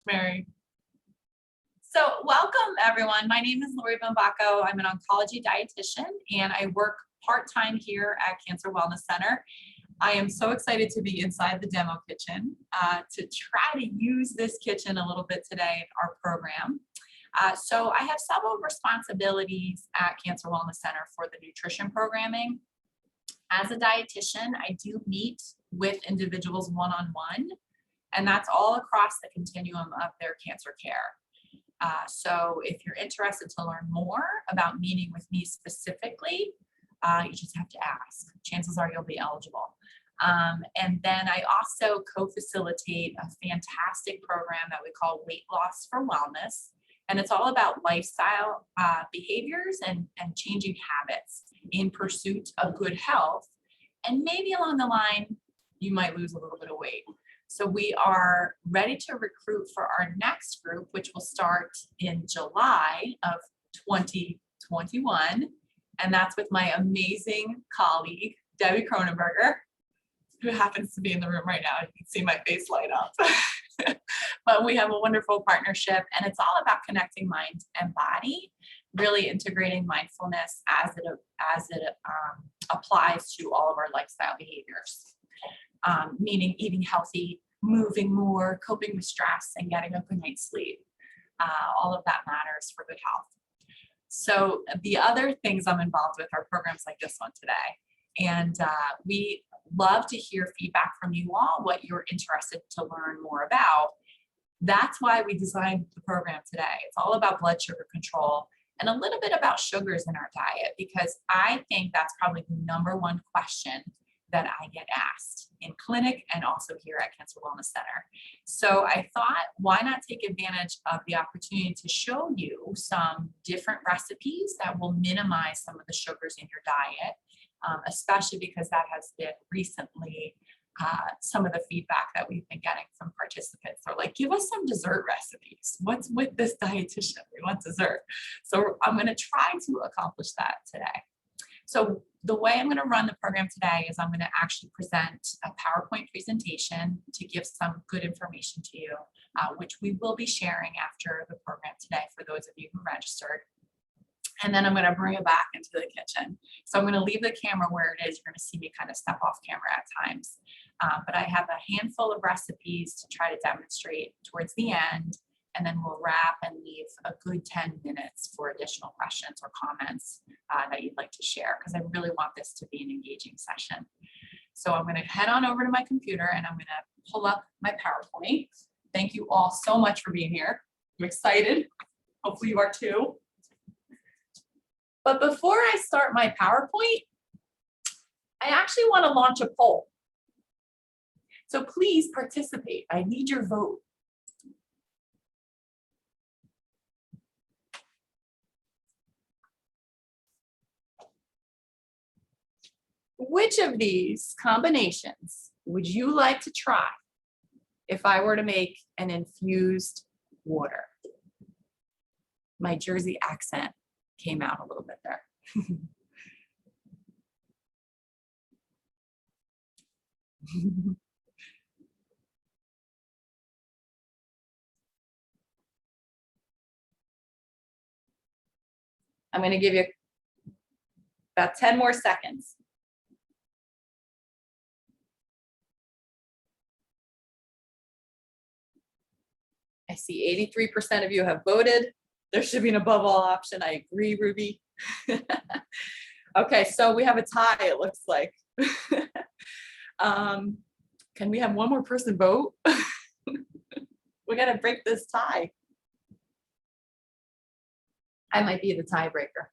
Mary. So welcome everyone. My name is Bumbaco. I'm an oncology dietitian and I work part-time here at Cancer Wellness Center. I am so excited to be inside the demo kitchen to try to use this kitchen a little bit today in our program. So I have several responsibilities at Cancer Wellness Center for the nutrition programming. As a dietitian, I do meet with individuals one-on-one, and that's all across the continuum of their cancer care. So if you're interested to learn more about meeting with me specifically, you just have to ask. Chances are you'll be eligible. And then I also co-facilitate a fantastic program that we call Weight Loss for Wellness. And it's all about lifestyle behaviors and changing habits in pursuit of good health. And maybe along the line, you might lose a little bit of weight. So we are ready to recruit for our next group, which will start in July of 2021. And that's with my amazing colleague, Debbie Cronenberger, who happens to be in the room right now. You can see my face light up. But we have a wonderful partnership, and it's all about connecting mind and body, really integrating mindfulness as it applies to all of our lifestyle behaviors. Meaning eating healthy, moving more, coping with stress, and getting a good night's sleep. All of that matters for good health. So the other things I'm involved with are programs like this one today. And we love to hear feedback from you all, what you're interested to learn more about. That's why we designed the program today. It's all about blood sugar control and a little bit about sugars in our diet, because I think that's probably the #1 question that I get asked in clinic and also here at Cancer Wellness Center. So I thought, why not take advantage of the opportunity to show you some different recipes that will minimize some of the sugars in your diet, especially because that has been recently some of the feedback that we've been getting from participants. They're like, give us some dessert recipes. What's with this dietitian? We want dessert. So I'm going to try to accomplish that today. So the way I'm going to run the program today is I'm going to actually present a PowerPoint presentation to give some good information to you, which we will be sharing after the program today for those of you who registered. And then I'm going to bring it back into the kitchen. So I'm going to leave the camera where it is. You're going to see me kind of step off camera at times. But I have a handful of recipes to try to demonstrate towards the end. And then we'll wrap and leave a good 10 minutes for additional questions or comments that you'd like to share, because I really want this to be an engaging session. So I'm going to head on over to my computer and I'm going to pull up my PowerPoint. Thank you all so much for being here. I'm excited. Hopefully you are too. But before I start my PowerPoint, I actually want to launch a poll. So please participate. I need your vote. Which of these combinations would you like to try if I were to make an infused water? My Jersey accent came out a little bit there. I'm going to give you about 10 more seconds. I see 83% of you have voted. There should be an above all option. I agree, Ruby. Okay, so we have a tie, it looks like. Can we have one more person vote? We got to break this tie. I might be the tiebreaker.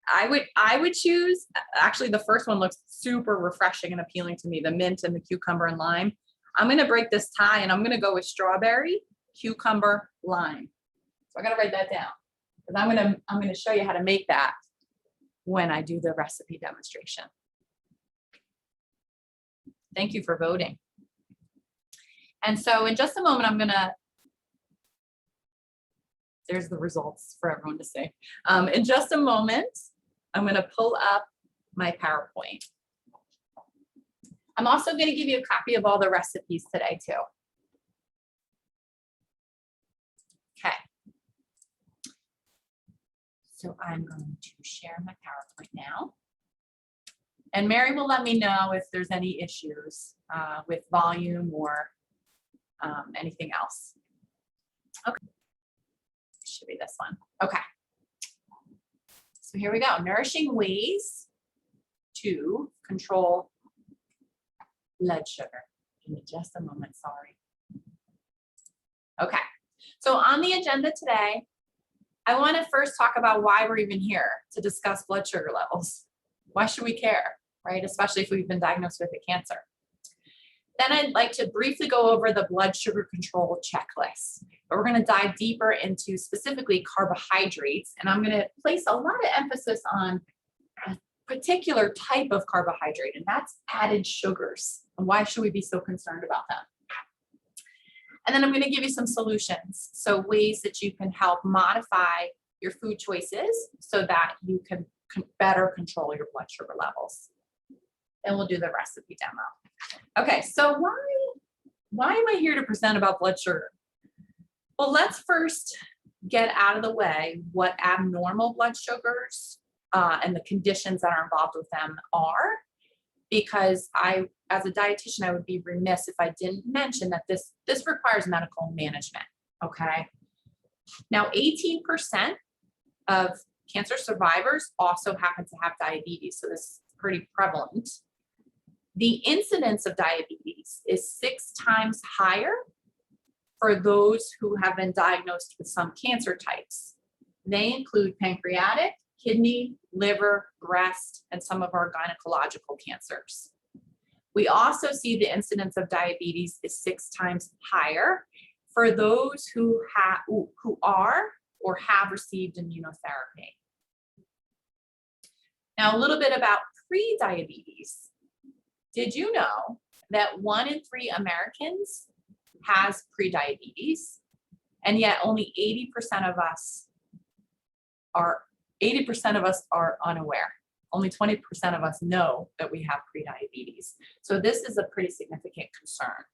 I would choose, actually the first one looks super refreshing and appealing to me, the mint and the cucumber and lime. I'm going to break this tie and I'm going to go with strawberry, cucumber, lime. So I got to write that down because I'm going to show you how to make that when I do the recipe demonstration. Thank you for voting. And so in just a moment, there's the results for everyone to see. In just a moment, I'm going to pull up my PowerPoint. I'm also going to give you a copy of all the recipes today too. So I'm going to share my PowerPoint now. And Mary will let me know if there's any issues with volume or anything else. Okay, should be this one. Okay. So here we go. Nourishing ways to control blood sugar. Give me just a moment, sorry. Okay, so on the agenda today, I want to first talk about why we're even here to discuss blood sugar levels. Why should we care, right? Especially if we've been diagnosed with a cancer. Then I'd like to briefly go over the blood sugar control checklist, but we're going to dive deeper into specifically carbohydrates, and I'm going to place a lot of emphasis on a particular type of carbohydrate, and that's added sugars. And why should we be so concerned about them? And then I'm going to give you some solutions, so ways that you can help modify your food choices so that you can better control your blood sugar levels. Then we'll do the recipe demo. Okay, so why am I here to present about blood sugar? Well, let's first get out of the way what abnormal blood sugars and the conditions that are involved with them are, because as a dietitian, I would be remiss if I didn't mention that this requires medical management, okay? Now, 18% of cancer survivors also happen to have diabetes, so this is pretty prevalent. The incidence of diabetes is 6 times higher for those who have been diagnosed with some cancer types. They include pancreatic, kidney, liver, breast, and some of our gynecological cancers. We also see the incidence of diabetes is 6 times higher for those who are or have received immunotherapy. Now, a little bit about pre-diabetes. Did you know that 1 in 3 Americans has pre-diabetes, and yet only 80% of us are unaware. Only 20% of us know that we have pre-diabetes. So this is a pretty significant concern.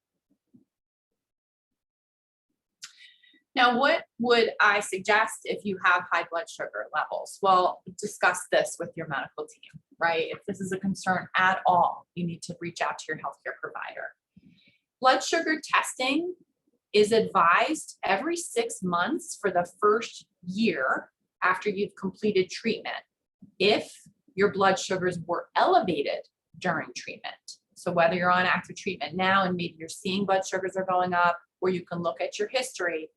Now, what would I suggest if you have high blood sugar levels? Well, discuss this with your medical team, right? If this is a concern at all, you need to reach out to your healthcare provider. Blood sugar testing is advised every 6 months for the first year after you've completed treatment, if your blood sugars were elevated during treatment. So whether you're on active treatment now and maybe you're seeing blood sugars are going up, or you can look at your history,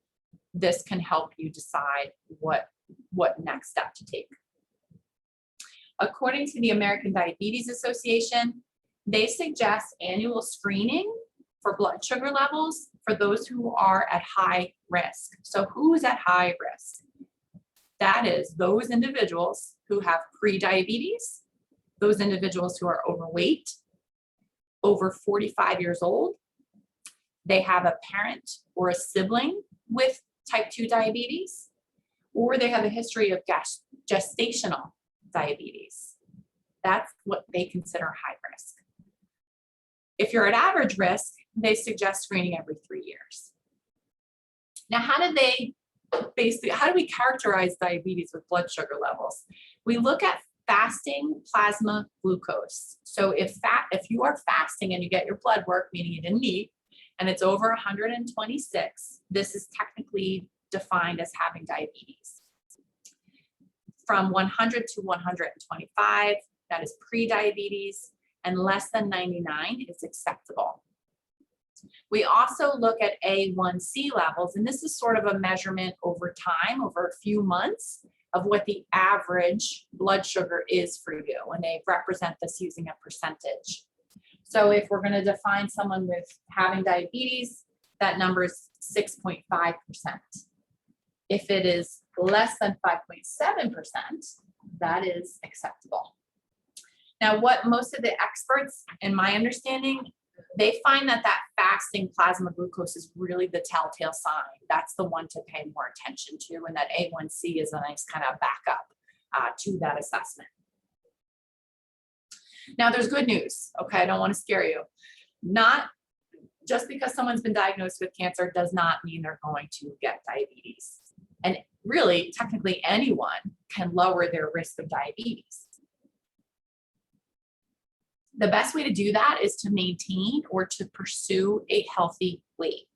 this can help you decide what next step to take. According to the American Diabetes Association, they suggest annual screening for blood sugar levels for those who are at high risk. So who's at high risk? That is those individuals who have pre-diabetes, those individuals who are overweight, over 45 years old, they have a parent or a sibling with type 2 diabetes, or they have a history of gestational diabetes. That's what they consider high risk. If you're at average risk, they suggest screening every 3 years. Now, how do we characterize diabetes with blood sugar levels? We look at fasting plasma glucose. So if you are fasting and you get your blood work, meaning you didn't eat, and it's over 126, this is technically defined as having diabetes. From 100 to 125, that is pre-diabetes, and less than 99 is acceptable. We also look at A1C levels, and this is sort of a measurement over time, over a few months, of what the average blood sugar is for you, and they represent this using a percentage. So if we're going to define someone with having diabetes, that number is 6.5%. If it is less than 5.7%, that is acceptable. Now, what most of the experts, in my understanding, they find that fasting plasma glucose is really the telltale sign. That's the one to pay more attention to, and that A1C is a nice kind of backup to that assessment. Now, there's good news, okay? I don't want to scare you. Not just because someone's been diagnosed with cancer does not mean they're going to get diabetes. And really, technically anyone can lower their risk of diabetes. The best way to do that is to maintain or to pursue a healthy weight.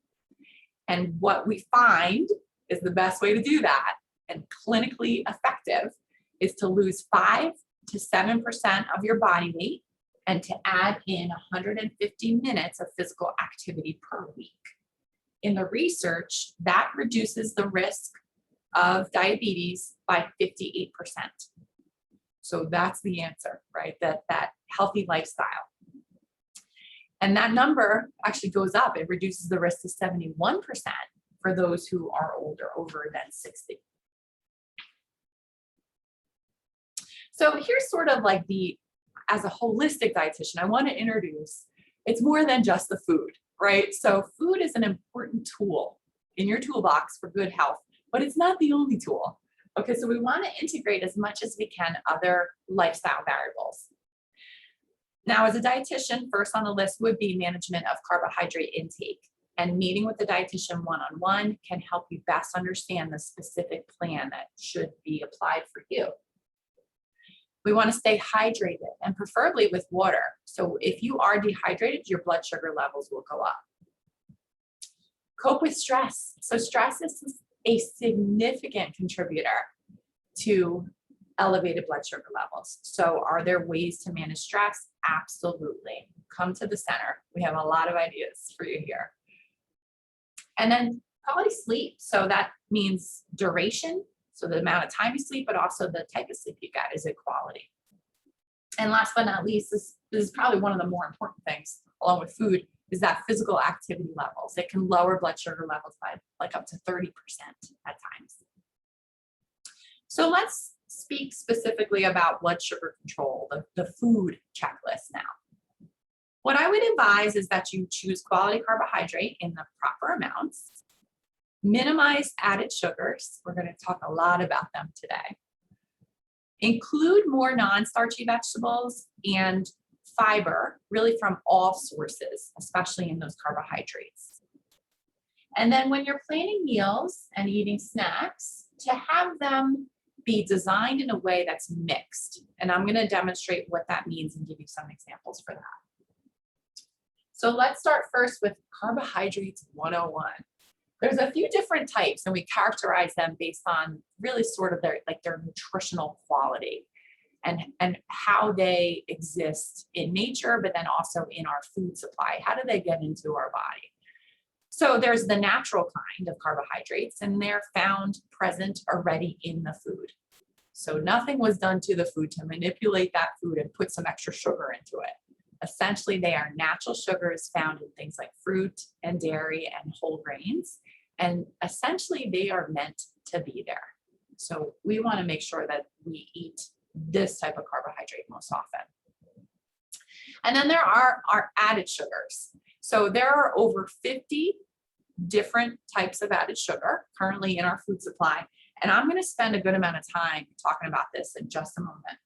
And what we find is the best way to do that and clinically effective is to lose 5 to 7% of your body weight and to add in 150 minutes of physical activity per week. In the research, that reduces the risk of diabetes by 58%. So that's the answer, right? That healthy lifestyle. And that number actually goes up. It reduces the risk to 71% for those who are older, over than 60. So here's sort of like as a holistic dietitian, I want to introduce, it's more than just the food, right? So food is an important tool in your toolbox for good health, but it's not the only tool. Okay, so we want to integrate as much as we can other lifestyle variables. Now, as a dietitian, first on the list would be management of carbohydrate intake. And meeting with the dietitian one-on-one can help you best understand the specific plan that should be applied for you. We want to stay hydrated and preferably with water. So if you are dehydrated, your blood sugar levels will go up. Cope with stress. So stress is a significant contributor to elevated blood sugar levels. So are there ways to manage stress? Absolutely. Come to the center. We have a lot of ideas for you here. And then quality sleep. So that means duration. So the amount of time you sleep, but also the type of sleep you get. Is it quality? And last but not least, this is probably one of the more important things, along with food, is that physical activity levels. It can lower blood sugar levels by like up to 30% at times. So let's speak specifically about blood sugar control, the food checklist now. What I would advise is that you choose quality carbohydrate in the proper amounts, minimize added sugars. We're going to talk a lot about them today. Include more non-starchy vegetables and fiber, really from all sources, especially in those carbohydrates. And then when you're planning meals and eating snacks, to have them be designed in a way that's mixed. And I'm going to demonstrate what that means and give you some examples for that. So let's start first with carbohydrates 101. There's a few different types, and we characterize them based on really sort of their nutritional quality and how they exist in nature, but then also in our food supply. How do they get into our body? So there's the natural kind of carbohydrates, and they're found present already in the food. So nothing was done to the food to manipulate that food and put some extra sugar into it. Essentially, they are natural sugars found in things like fruit and dairy and whole grains. And essentially, they are meant to be there. So we want to make sure that we eat this type of carbohydrate most often. And then there are our added sugars. So there are over 50 different types of added sugar currently in our food supply. And I'm going to spend a good amount of time talking about this in just a moment.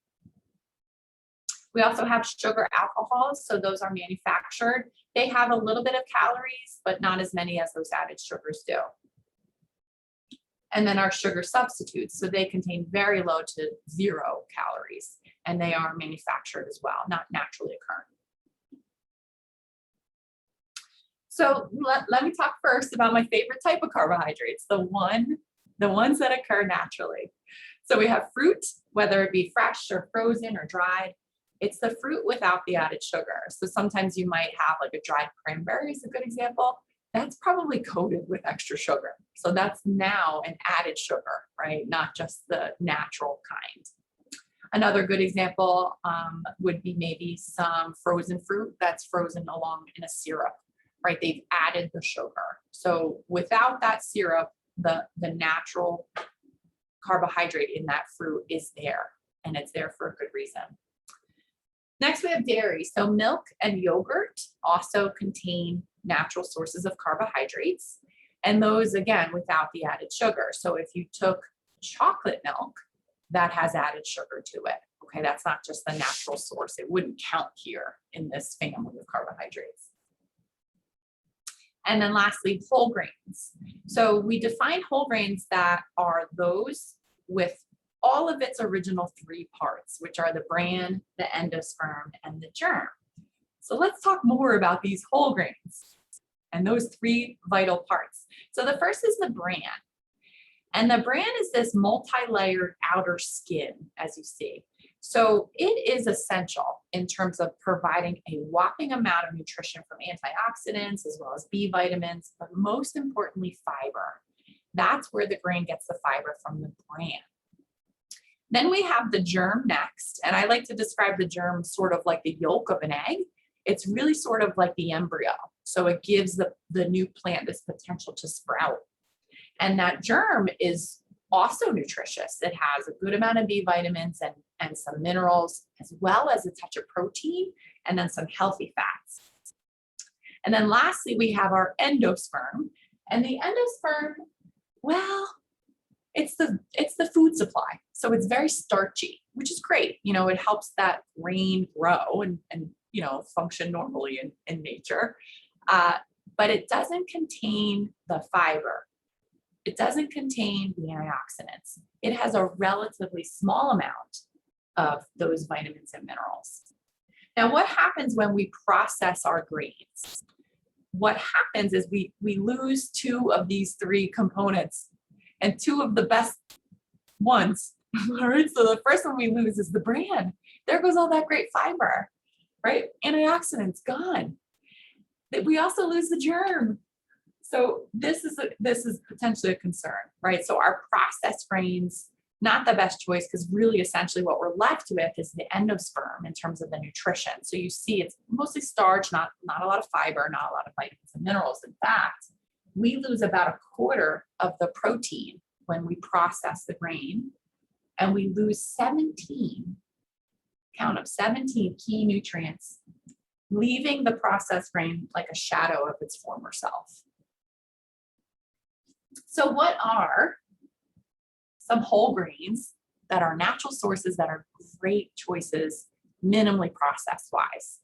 We also have sugar alcohols. So those are manufactured. They have a little bit of calories, but not as many as those added sugars do. And then our sugar substitutes. So they contain very low to 0 calories, and they are manufactured as well, not naturally occurring. So let me talk first about my favorite type of carbohydrates, the ones that occur naturally. So we have fruit, whether it be fresh or frozen or dried. It's the fruit without the added sugar. So sometimes you might have like a dried cranberry is a good example. That's probably coated with extra sugar. So that's now an added sugar, right? Not just the natural kind. Another good example would be maybe some frozen fruit that's frozen along in a syrup, right? They've added the sugar. So without that syrup, the natural carbohydrate in that fruit is there, and it's there for a good reason. Next, we have dairy. So milk and yogurt also contain natural sources of carbohydrates, and those, again, without the added sugar. So if you took chocolate milk, that has added sugar to it. Okay, that's not just the natural source. It wouldn't count here in this family of carbohydrates. And then lastly, whole grains. So we define whole grains that are those with all of its original three parts, which are the bran, the endosperm, and the germ. So let's talk more about these whole grains and those three vital parts. So the first is the bran. And the bran is this multi-layered outer skin, as you see. So it is essential in terms of providing a whopping amount of nutrition from antioxidants as well as B vitamins, but most importantly, fiber. That's where the grain gets the fiber from the bran. Then we have the germ next, and I like to describe the germ sort of like the yolk of an egg. It's really sort of like the embryo. So it gives the new plant this potential to sprout. And that germ is also nutritious. It has a good amount of B vitamins and some minerals, as well as a touch of protein and then some healthy fats. And then lastly, we have our endosperm. And the endosperm, well, it's the food supply. So it's very starchy, which is great. You know, it helps that grain grow and you know, function normally in nature. But it doesn't contain the fiber. It doesn't contain the antioxidants. It has a relatively small amount of those vitamins and minerals. Now, what happens when we process our grains? What happens is we lose two of these three components and two of the best ones. All right, so the first one we lose is the bran. There goes all that great fiber, right? Antioxidants gone. We also lose the germ. So this is potentially a concern, right? So our processed grains, not the best choice, because really essentially what we're left with is the endosperm in terms of the nutrition. So you see it's mostly starch, not a lot of fiber, not a lot of vitamins and minerals. In fact, we lose about a quarter of the protein when we process the grain, and we lose 17, count up 17 key nutrients, leaving the processed grain like a shadow of its former self. So what are some whole grains that are natural sources that are great choices, minimally processed wise?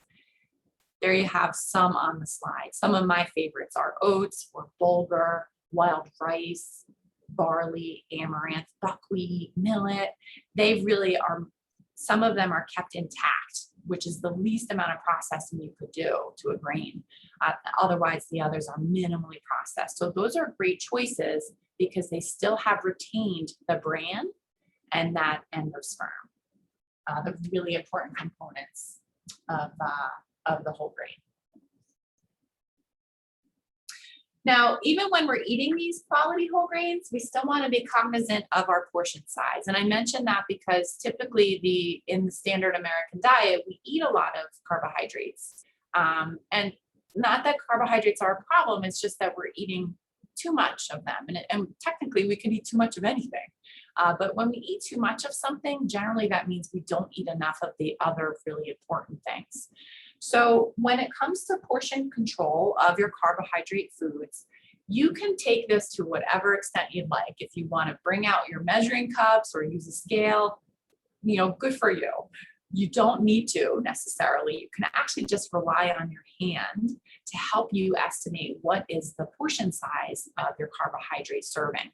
There you have some on the slide. Some of my favorites are oats or bulgur, wild rice, barley, amaranth, buckwheat, millet. They really are, some of them are kept intact, which is the least amount of processing you could do to a grain. Otherwise, the others are minimally processed. So those are great choices because they still have retained the bran and that endosperm, the really important components of the whole grain. Now, even when we're eating these quality whole grains, we still want to be cognizant of our portion size. And I mention that because typically in the standard American diet, we eat a lot of carbohydrates. And not that carbohydrates are a problem, it's just that we're eating too much of them. And technically we can eat too much of anything. But when we eat too much of something, generally that means we don't eat enough of the other really important things. So when it comes to portion control of your carbohydrate foods, you can take this to whatever extent you'd like. If you want to bring out your measuring cups or use a scale, you know, good for you. You don't need to necessarily. You can actually just rely on your hand to help you estimate what is the portion size of your carbohydrate serving.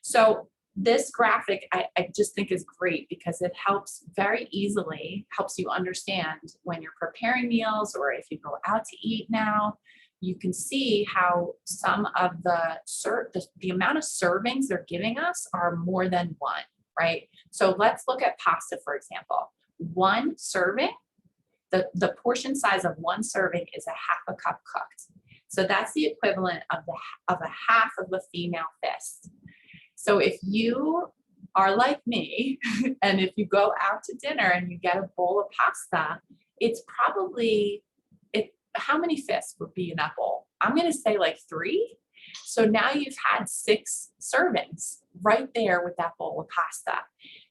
So this graphic I just think is great because it helps very easily, helps you understand when you're preparing meals or if you go out to eat now, you can see how some of the amount of servings they're giving us are more than one, right? So let's look at pasta, for example. One serving, the portion size of one serving is a half a cup cooked. So that's the equivalent of a half of a female fist. So if you are like me, and if you go out to dinner and you get a bowl of pasta, it's probably, how many fists would be in that bowl? I'm going to say like 3. So now you've had 6 servings right there with that bowl of pasta.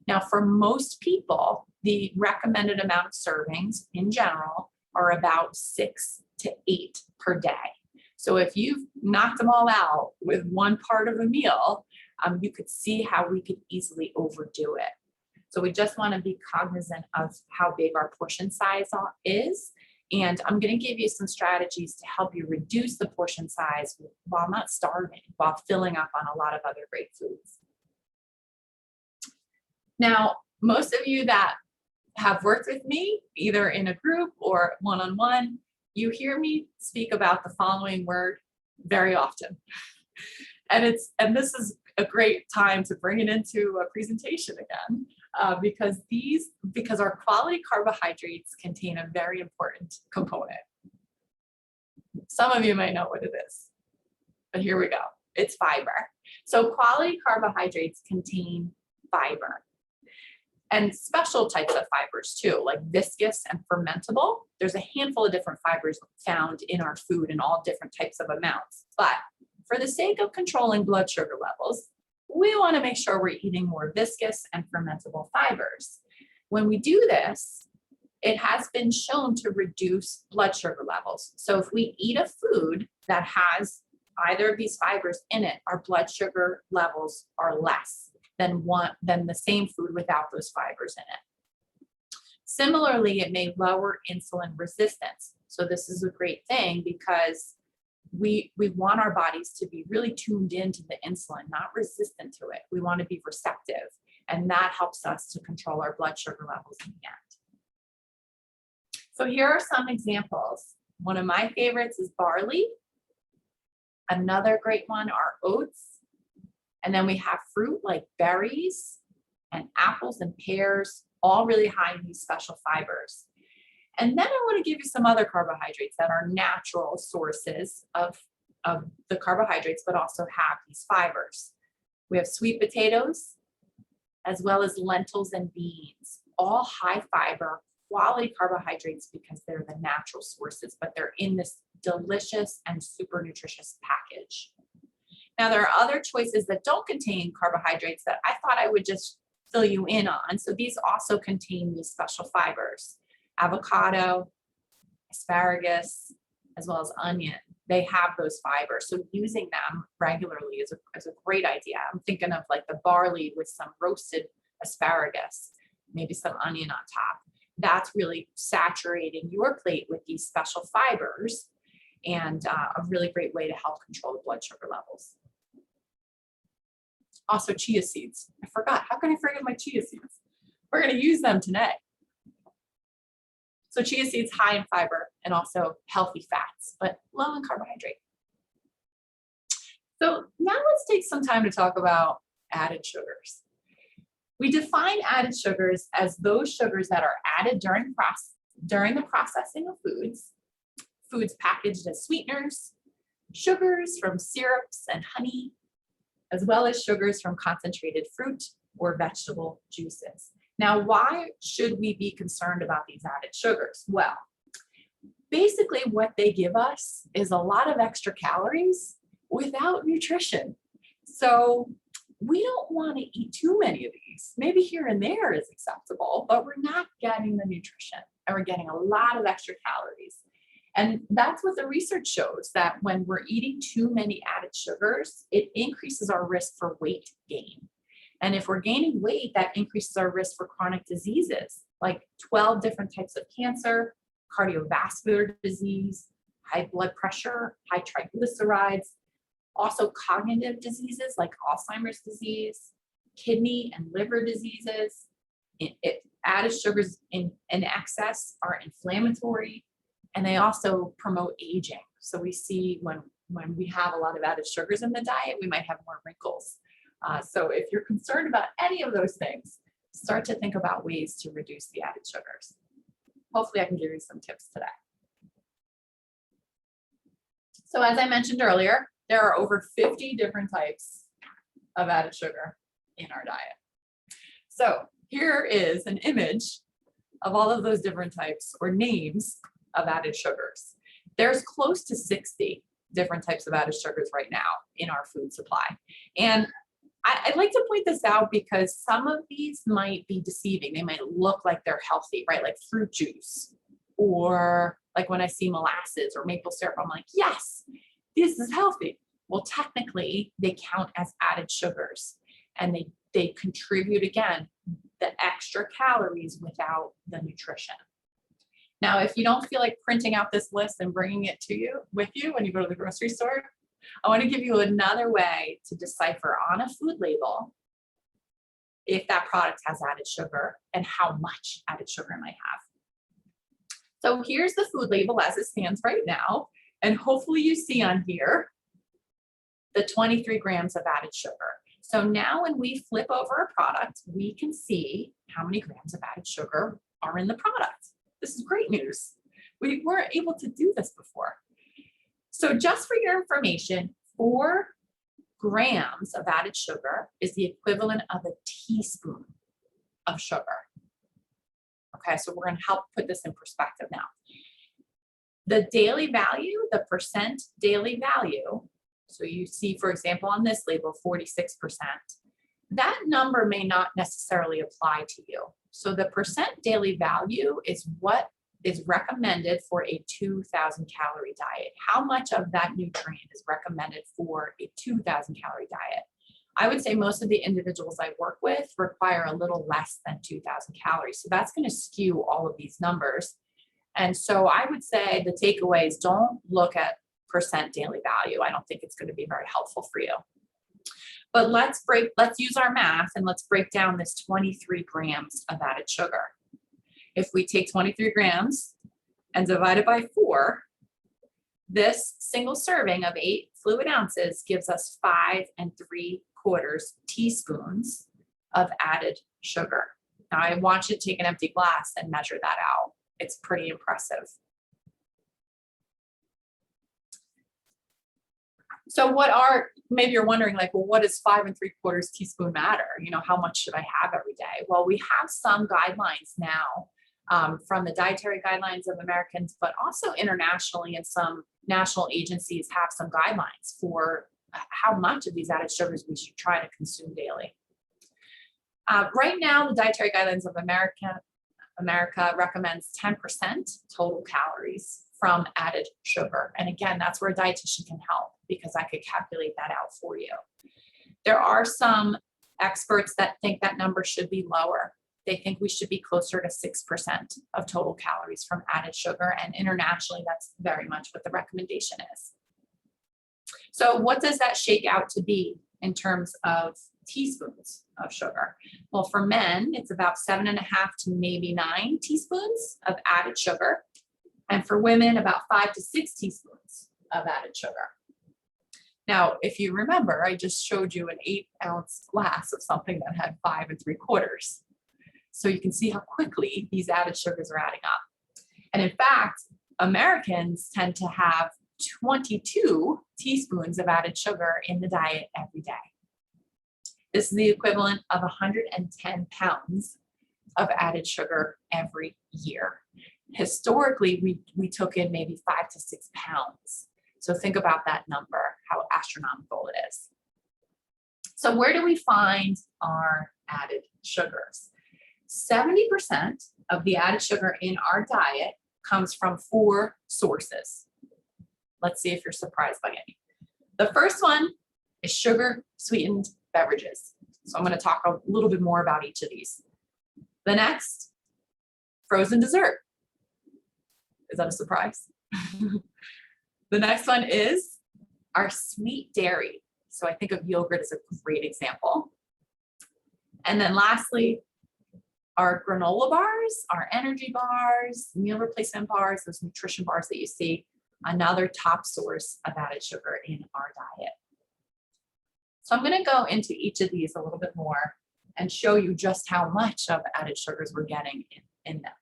Now, for most people, the recommended amount of servings in general are about 6 to 8 per day. So if you've knocked them all out with one part of a meal, you could see how we could easily overdo it. So we just want to be cognizant of how big our portion size is. And I'm going to give you some strategies to help you reduce the portion size while not starving, while filling up on a lot of other great foods. Now, most of you that have worked with me, either in a group or one-on-one, you hear me speak about the following word very often. And this is a great time to bring it into a presentation again, because our quality carbohydrates contain a very important component. Some of you might know what it is, but here we go. It's fiber. So quality carbohydrates contain fiber. And special types of fibers too, like viscous and fermentable. There's a handful of different fibers found in our food in all different types of amounts. But for the sake of controlling blood sugar levels, we want to make sure we're eating more viscous and fermentable fibers. When we do this, it has been shown to reduce blood sugar levels. So if we eat a food that has either of these fibers in it, our blood sugar levels are less than the same food without those fibers in it. Similarly, it may lower insulin resistance. So this is a great thing because we want our bodies to be really tuned into the insulin, not resistant to it. We want to be receptive, and that helps us to control our blood sugar levels in the end. So here are some examples. One of my favorites is barley. Another great one are oats. And then we have fruit like berries and apples and pears, all really high in these special fibers. And then I want to give you some other carbohydrates that are natural sources of the carbohydrates, but also have these fibers. We have sweet potatoes, as well as lentils and beans, all high fiber, quality carbohydrates because they're the natural sources, but they're in this delicious and super nutritious package. Now, there are other choices that don't contain carbohydrates that I thought I would just fill you in on. So these also contain these special fibers. Avocado, asparagus, as well as onion. They have those fibers. So using them regularly is a great idea. I'm thinking of like the barley with some roasted asparagus, maybe some onion on top. That's really saturating your plate with these special fibers and a really great way to help control the blood sugar levels. Also, chia seeds. I forgot. How can I forget my chia seeds? We're going to use them today. So chia seeds high in fiber and also healthy fats, but low in carbohydrate. So now let's take some time to talk about added sugars. We define added sugars as those sugars that are added during the processing of foods packaged as sweeteners, sugars from syrups and honey, as well as sugars from concentrated fruit or vegetable juices. Now, why should we be concerned about these added sugars? Well, basically what they give us is a lot of extra calories without nutrition. So we don't want to eat too many of these. Maybe here and there is acceptable, but we're not getting the nutrition and we're getting a lot of extra calories. And that's what the research shows, that when we're eating too many added sugars, it increases our risk for weight gain. And if we're gaining weight, that increases our risk for chronic diseases, like 12 different types of cancer, cardiovascular disease, high blood pressure, high triglycerides, also cognitive diseases like Alzheimer's disease, kidney and liver diseases. Added sugars in excess are inflammatory, and they also promote aging. So we see when we have a lot of added sugars in the diet, we might have more wrinkles. So if you're concerned about any of those things, start to think about ways to reduce the added sugars. Hopefully I can give you some tips today. So as I mentioned earlier, there are over 50 different types of added sugar in our diet. So here is an image of all of those different types or names of added sugars. There's close to 60 different types of added sugars right now in our food supply. And I'd like to point this out because some of these might be deceiving. They might look like they're healthy, right? Like fruit juice, or like when I see molasses or maple syrup, I'm like, yes, this is healthy. Well, technically they count as added sugars, and they contribute, again, the extra calories without the nutrition. Now, if you don't feel like printing out this list and bringing it with you when you go to the grocery store, I want to give you another way to decipher on a food label if that product has added sugar and how much added sugar it might have. So here's the food label as it stands right now. And hopefully you see on here the 23 grams of added sugar. So now when we flip over a product, we can see how many grams of added sugar are in the product. This is great news. We weren't able to do this before. So just for your information, 4 grams of added sugar is the equivalent of a teaspoon of sugar. Okay, so we're going to help put this in perspective now. The daily value, the percent daily value, so you see, for example, on this label, 46%, that number may not necessarily apply to you. So the percent daily value is what is recommended for a 2,000 calorie diet. How much of that nutrient is recommended for a 2,000 calorie diet? I would say most of the individuals I work with require a little less than 2,000 calories. So that's going to skew all of these numbers. And so I would say the takeaway is don't look at percent daily value. I don't think it's going to be very helpful for you. But let's use our math and let's break down this 23 grams of added sugar. If we take 23 grams and divide it by 4, this single serving of 8 fluid ounces gives us 5 3/4 teaspoons of added sugar. Now I want you to take an empty glass and measure that out. It's pretty impressive. So maybe you're wondering like, well, what does 5 3/4 teaspoon matter? You know, how much should I have every day? Well, we have some guidelines now from the Dietary Guidelines of Americans, but also internationally, and some national agencies have some guidelines for how much of these added sugars we should try to consume daily. Right now, the Dietary Guidelines of America recommends 10% total calories from added sugar. And again, that's where a dietitian can help, because I could calculate that out for you. There are some experts that think that number should be lower. They think we should be closer to 6% of total calories from added sugar. And internationally, that's very much what the recommendation is. So what does that shake out to be in terms of teaspoons of sugar? Well, for men, it's about 7.5 to maybe 9 teaspoons of added sugar. And for women, about 5 to 6 teaspoons of added sugar. Now, if you remember, I just showed you an 8-ounce glass of something that had 5 3/4. So you can see how quickly these added sugars are adding up. And in fact, Americans tend to have 22 teaspoons of added sugar in the diet every day. This is the equivalent of 110 pounds of added sugar every year. Historically, we took in maybe 5 to 6 pounds. So think about that number, how astronomical it is. So where do we find our added sugars? 70% of the added sugar in our diet comes from 4 sources. Let's see if you're surprised by any. The first one is sugar-sweetened beverages. So I'm going to talk a little bit more about each of these. The next, frozen dessert. Is that a surprise? The next one is our sweet dairy. So I think of yogurt as a great example. And then lastly, our granola bars, our energy bars, meal replacement bars, those nutrition bars that you see, another top source of added sugar in our diet. So I'm going to go into each of these a little bit more and show you just how much of added sugars we're getting in them.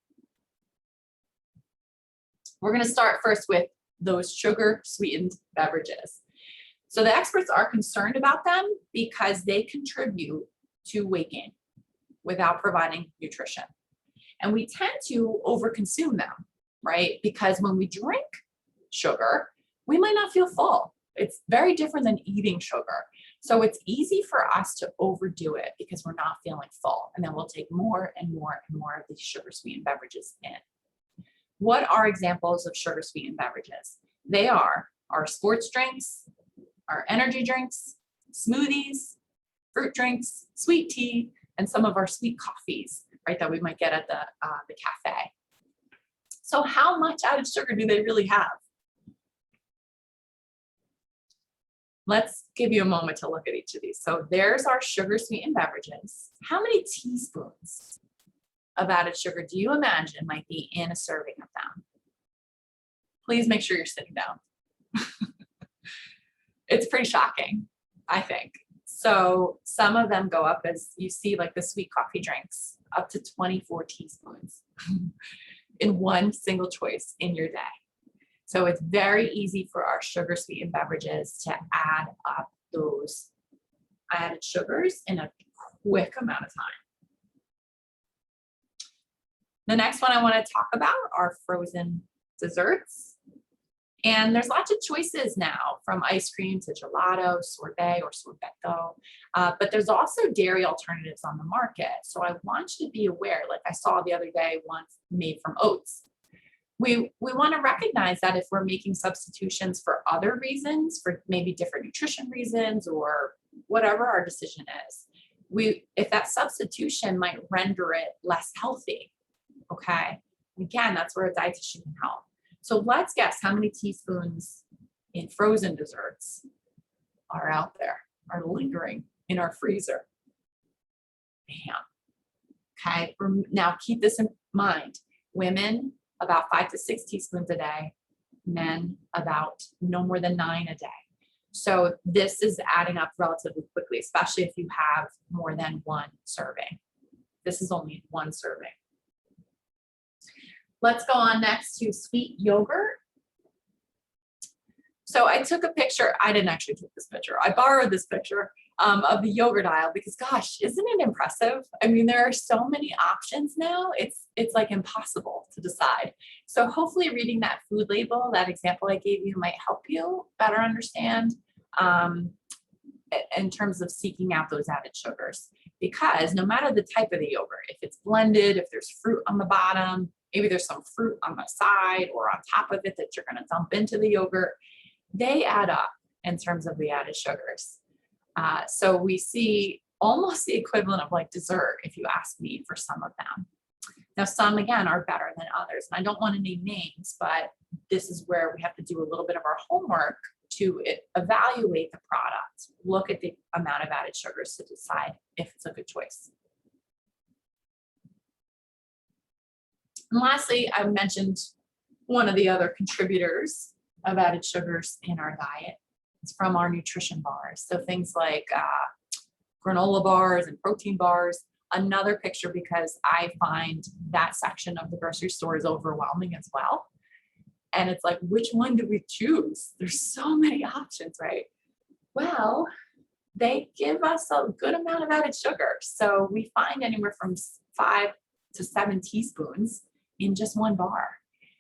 We're going to start first with those sugar-sweetened beverages. So the experts are concerned about them because they contribute to weight gain without providing nutrition. And we tend to overconsume them, right? Because when we drink sugar, we might not feel full. It's very different than eating sugar. So it's easy for us to overdo it because we're not feeling full. And then we'll take more and more and more of these sugar-sweetened beverages in. What are examples of sugar-sweetened beverages? They are our sports drinks, our energy drinks, smoothies, fruit drinks, sweet tea, and some of our sweet coffees, right, that we might get at the cafe. So how much added sugar do they really have? Let's give you a moment to look at each of these. So there's our sugar sweetened beverages. How many teaspoons of added sugar do you imagine might be in a serving of them? Please make sure you're sitting down. It's pretty shocking, I think. So some of them go up, as you see, like the sweet coffee drinks, up to 24 teaspoons in one single choice in your day. So it's very easy for our sugar sweetened beverages to add up those added sugars in a quick amount of time. The next one I want to talk about are frozen desserts. And there's lots of choices now, from ice cream to gelato, sorbet or sorbetto, but there's also dairy alternatives on the market. So I want you to be aware, like I saw the other day, one made from oats. We want to recognize that if we're making substitutions for other reasons, for maybe different nutrition reasons or whatever our decision is, if that substitution might render it less healthy, okay? Again, that's where a dietitian can help. So let's guess how many teaspoons in frozen desserts are out there, are lingering in our freezer. Bam. Okay, now keep this in mind. Women, about 5 to 6 teaspoons a day. Men, about no more than 9 a day. So this is adding up relatively quickly, especially if you have more than one serving. This is only one serving. Let's go on next to sweet yogurt. So I took a picture. I didn't actually take this picture. I borrowed this picture of the yogurt aisle because, gosh, isn't it impressive? I mean, there are so many options now. It's like impossible to decide. So hopefully reading that food label, that example I gave you, might help you better understand in terms of seeking out those added sugars. Because no matter the type of the yogurt, if it's blended, if there's fruit on the bottom, maybe there's some fruit on the side or on top of it that you're going to dump into the yogurt, they add up in terms of the added sugars. So we see almost the equivalent of like dessert, if you ask me, for some of them. Now, some, again, are better than others. And I don't want to name names, but this is where we have to do a little bit of our homework to evaluate the product, look at the amount of added sugars to decide if it's a good choice. And lastly, I mentioned one of the other contributors of added sugars in our diet. It's from our nutrition bars. So things like granola bars and protein bars. Another picture because I find that section of the grocery store is overwhelming as well. And it's like, which one do we choose? There's so many options, right? Well, they give us a good amount of added sugar. So we find anywhere from 5 to 7 teaspoons in just one bar.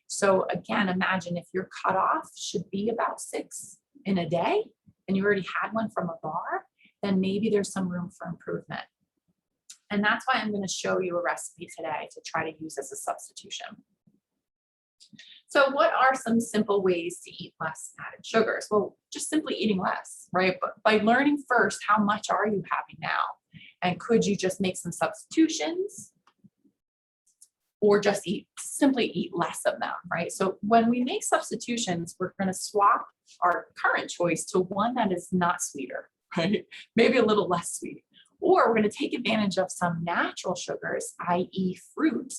So again, imagine if your cutoff should be about 6 in a day and you already had one from a bar, then maybe there's some room for improvement. And that's why I'm going to show you a recipe today to try to use as a substitution. So what are some simple ways to eat less added sugars? Well, just simply eating less, right? But by learning first, how much are you having now? And could you just make some substitutions or just simply eat less of them, right? So when we make substitutions, we're going to swap our current choice to one that is not sweeter, right? Maybe a little less sweet. Or we're going to take advantage of some natural sugars, i.e. fruit,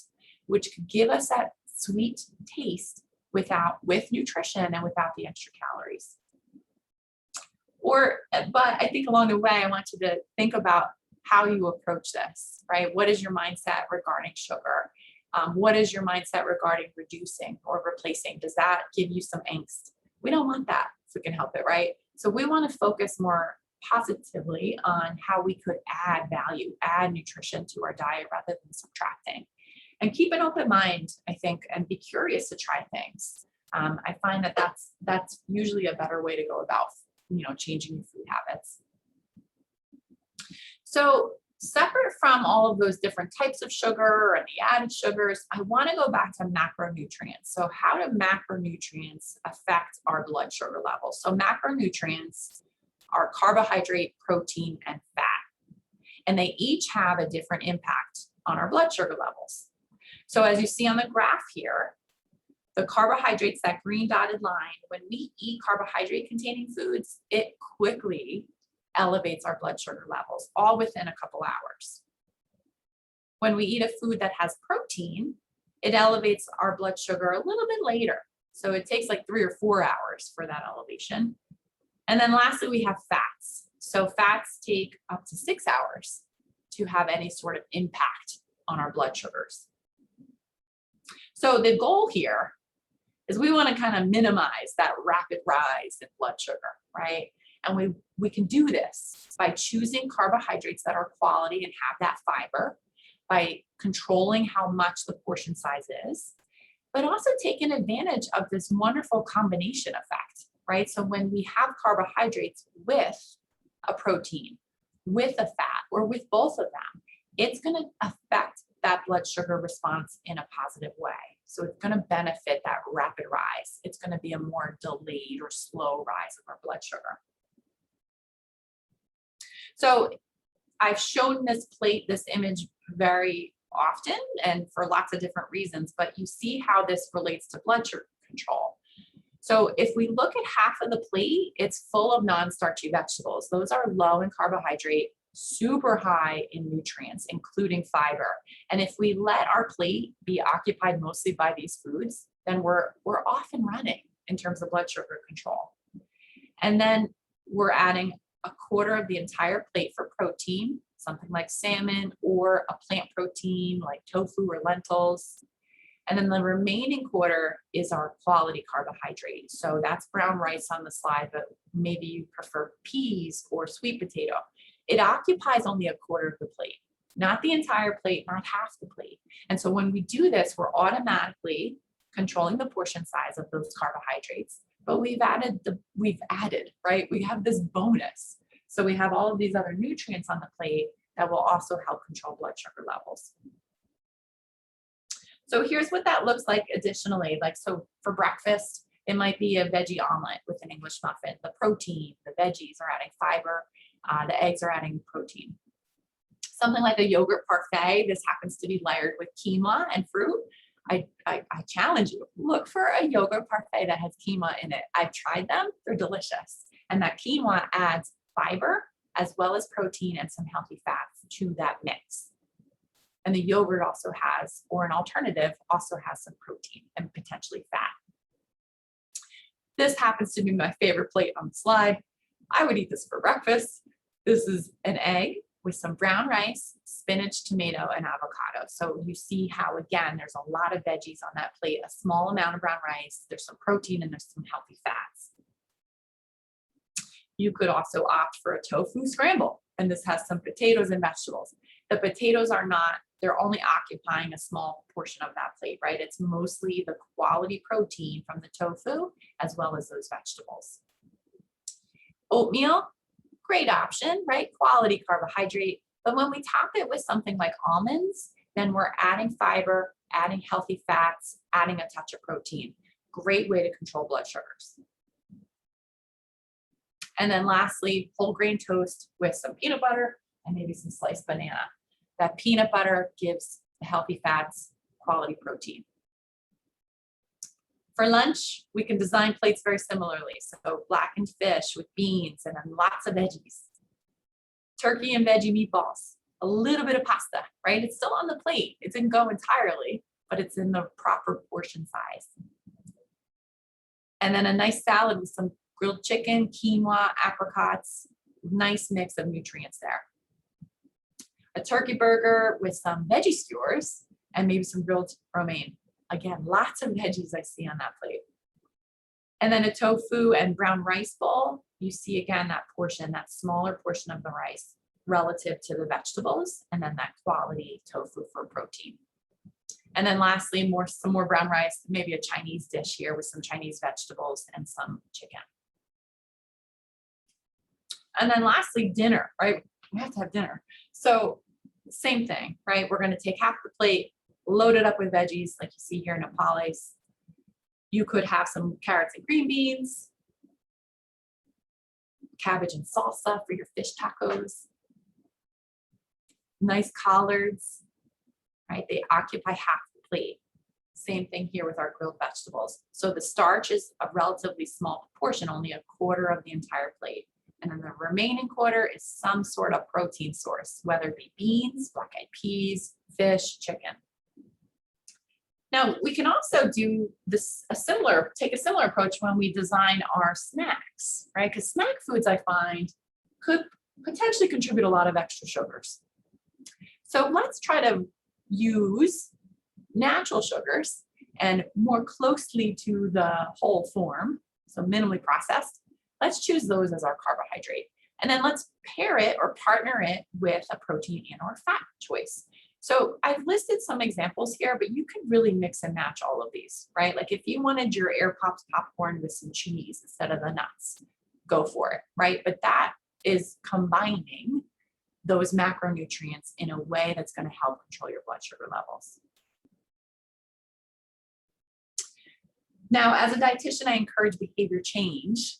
which could give us that sweet taste with nutrition and without the extra calories. But I think along the way, I want you to think about how you approach this, right? What is your mindset regarding sugar? What is your mindset regarding reducing or replacing? Does that give you some angst? We don't want that if we can help it, right? So we want to focus more positively on how we could add value, add nutrition to our diet rather than subtracting. And keep an open mind, I think, and be curious to try things. I find that that's usually a better way to go about, changing your food habits. So separate from all of those different types of sugar and the added sugars, I want to go back to macronutrients. So how do macronutrients affect our blood sugar levels? So macronutrients are carbohydrate, protein, and fat. And they each have a different impact on our blood sugar levels. So as you see on the graph here, The carbohydrates, that green dotted line, when we eat carbohydrate containing foods, it quickly elevates our blood sugar levels, all within a couple hours. When we eat a food that has protein, it elevates our blood sugar a little bit later. So it takes like 3 or 4 hours for that elevation. And then lastly, we have fats. So fats take up to 6 hours to have any sort of impact on our blood sugars. So the goal here is we want to kind of minimize that rapid rise in blood sugar, right? And we can do this by choosing carbohydrates that are quality and have that fiber, by controlling how much the portion size is, but also taking advantage of this wonderful combination effect, right? So when we have carbohydrates with a protein, with a fat, or with both of them, it's going to affect that blood sugar response in a positive way. So it's going to benefit that rapid rise. It's going to be a more delayed or slow rise of our blood sugar. So I've shown this image very often and for lots of different reasons, but you see how this relates to blood sugar control. So if we look at half of the plate, it's full of non-starchy vegetables. Those are low in carbohydrate, super high in nutrients, including fiber. And if we let our plate be occupied mostly by these foods, then we're off and running in terms of blood sugar control. And then we're adding a quarter of the entire plate for protein, something like salmon, or a plant protein like tofu or lentils. And then the remaining quarter is our quality carbohydrate. So that's brown rice on the slide, but maybe you prefer peas or sweet potato. It occupies only a quarter of the plate, not the entire plate, not half the plate. And so when we do this, we're automatically controlling the portion size of those carbohydrates, but we've added, right? We have this bonus. So we have all of these other nutrients on the plate that will also help control blood sugar levels. So here's what that looks like additionally. Like, so for breakfast, it might be a veggie omelet with an English muffin. The protein, the veggies are adding fiber, the eggs are adding protein. Something like a yogurt parfait, this happens to be layered with quinoa and fruit. I challenge you, look for a yogurt parfait that has quinoa in it. I've tried them, they're delicious. And that quinoa adds fiber as well as protein and some healthy fats to that mix. And the yogurt also has, or an alternative, also has some protein and potentially fat. This happens to be my favorite plate on the slide. I would eat this for breakfast. This is an egg with some brown rice, spinach, tomato, and avocado. So you see how, again, there's a lot of veggies on that plate, a small amount of brown rice, there's some protein, and there's some healthy fats. You could also opt for a tofu scramble, and this has some potatoes and vegetables. The potatoes are not, they're only occupying a small portion of that plate, right? It's mostly the quality protein from the tofu as well as those vegetables. Oatmeal, great option, right? Quality carbohydrate. But when we top it with something like almonds, then we're adding fiber, adding healthy fats, adding a touch of protein. Great way to control blood sugars. And then lastly, whole grain toast with some peanut butter and maybe some sliced banana. That peanut butter gives the healthy fats, quality protein. For lunch, we can design plates very similarly. So blackened fish with beans and then lots of veggies. Turkey and veggie meatballs, a little bit of pasta, right? It's still on the plate. It didn't go entirely, but it's in the proper portion size. And then a nice salad with some grilled chicken, quinoa, apricots, nice mix of nutrients there. A turkey burger with some veggie skewers and maybe some grilled romaine. Again, lots of veggies I see on that plate. And then a tofu and brown rice bowl. You see again that portion, that smaller portion of the rice relative to the vegetables, and then that quality tofu for protein. And then lastly, some more brown rice, maybe a Chinese dish here with some Chinese vegetables and some chicken. And then lastly, dinner, right? We have to have dinner. So same thing, right? We're going to take half the plate, load it up with veggies like you see here in Nepalese. You could have some carrots and green beans, cabbage and salsa for your fish tacos, nice collards, right? They occupy half the plate. Same thing here with our grilled vegetables. So the starch is a relatively small proportion, only a quarter of the entire plate. And then the remaining quarter is some sort of protein source, whether it be beans, black-eyed peas, fish, chicken. Now, we can also do this take a similar approach when we design our snacks, right? Because snack foods, I find, could potentially contribute a lot of extra sugars. So let's try to use natural sugars and more closely to the whole form, so minimally processed. Let's choose those as our carbohydrate. And then let's pair it or partner it with a protein and or fat choice. So I've listed some examples here, but you can really mix and match all of these, right? Like if you wanted your Air Pops popcorn with some cheese instead of the nuts, go for it, right? But that is combining those macronutrients in a way that's going to help control your blood sugar levels. Now, as a dietitian, I encourage behavior change,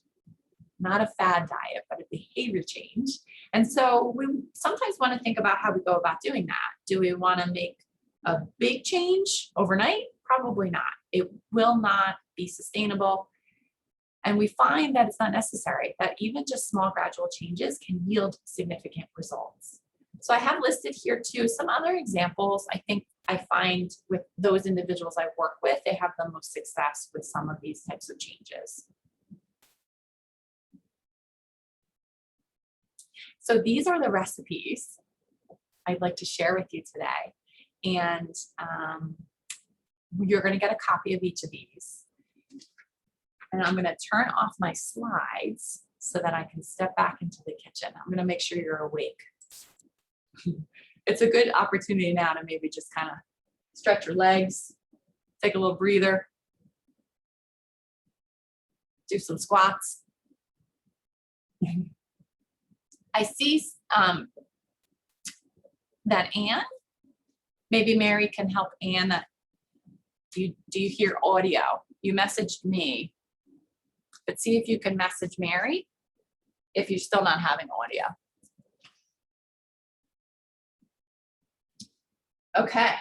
not a fad diet, but a behavior change. And so we sometimes want to think about how we go about doing that. Do we want to make a big change overnight? Probably not. It will not be sustainable. And we find that it's not necessary, that even just small gradual changes can yield significant results. So I have listed here too some other examples. I think I find with those individuals I work with, they have the most success with some of these types of changes. So these are the recipes I'd like to share with you today. And you're going to get a copy of each of these. And I'm going to turn off my slides so that I can step back into the kitchen. I'm going to make sure you're awake. It's a good opportunity now to maybe just kind of stretch your legs, take a little breather, do some squats. I see that Anne, maybe Mary can help Anne. Do you hear audio? You messaged me, but see if you can message Mary if you're still not having audio. Okay,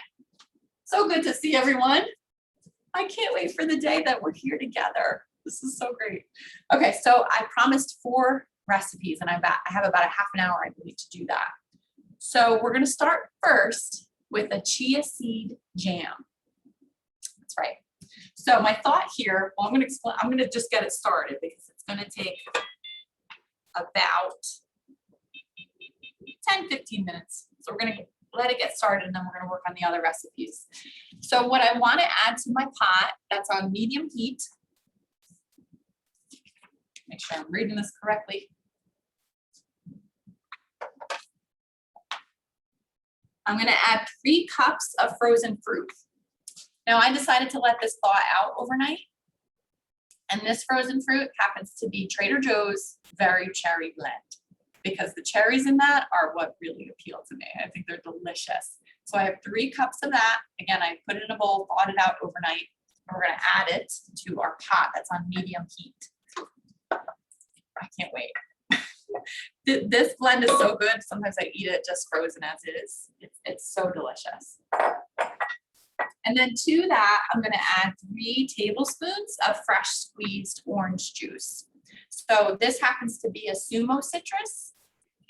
so good to see everyone. I can't wait for the day that we're here together. This is so great. Okay, so I promised 4 recipes and I have about a half an hour, I believe, to do that. So we're going to start first with a chia seed jam. That's right. So my thought here, well, I'm going to just get it started because it's going to take about 10-15 minutes. So we're going to let it get started and then we're going to work on the other recipes. So what I want to add to my pot, that's on medium heat. Make sure I'm reading this correctly. I'm going to add 3 cups of frozen fruit. Now I decided to let this thaw out overnight. And this frozen fruit happens to be Trader Joe's Very Cherry Blend, because the cherries in that are what really appeal to me. I think they're delicious. So I have 3 cups of that. Again, I put it in a bowl, thawed it out overnight, and we're going to add it to our pot that's on medium heat. I can't wait. This blend is so good. Sometimes I eat it just frozen as is. It's so delicious. And then to that, I'm going to add 3 tablespoons of fresh squeezed orange juice. So this happens to be a Sumo citrus,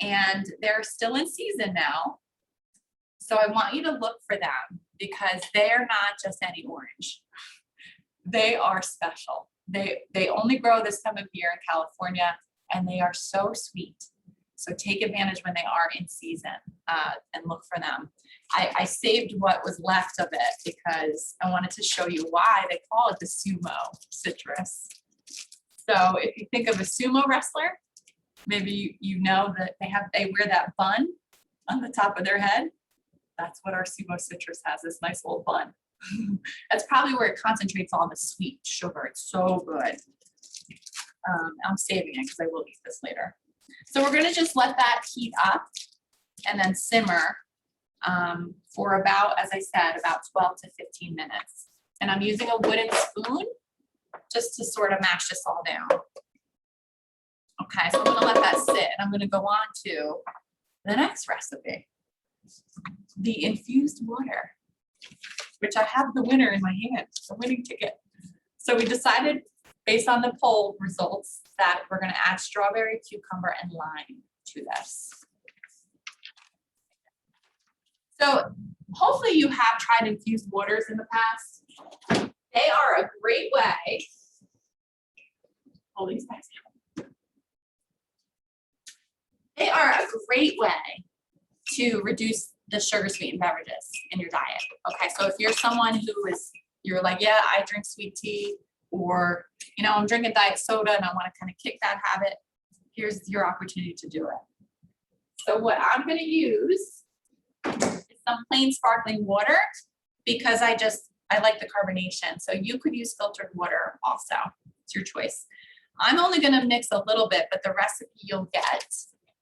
and they're still in season now. So I want you to look for them because they're not just any orange. They are special. They only grow this time of year in California, and they are so sweet. So take advantage when they are in season and look for them. I saved what was left of it because I wanted to show you why they call it the Sumo citrus. So if you think of a sumo wrestler, maybe you know that they wear that bun on the top of their head. That's what our Sumo citrus has, this nice little bun. That's probably where it concentrates on the sweet sugar. It's so good. I'm saving it because I will eat this later. So we're going to just let that heat up and then simmer for about, as I said, about 12 to 15 minutes. And I'm using a wooden spoon just to sort of mash this all down. Okay, so I'm going to let that sit and I'm going to go on to the next recipe, the infused water. which I have the winner in my hand, the winning ticket. So we decided based on the poll results that we're going to add strawberry, cucumber, and lime to this. So hopefully you have tried infused waters in the past. They are a great way. Hold these guys down. They are a great way to reduce the sugar sweetened beverages in your diet. Okay, so if you're someone who is, you're like, yeah, I drink sweet tea, or, you know, I'm drinking diet soda and I want to kind of kick that habit, here's your opportunity to do it. So what I'm going to use is some plain sparkling water because I like the carbonation. So you could use filtered water also. It's your choice. I'm only going to mix a little bit, but the recipe you'll get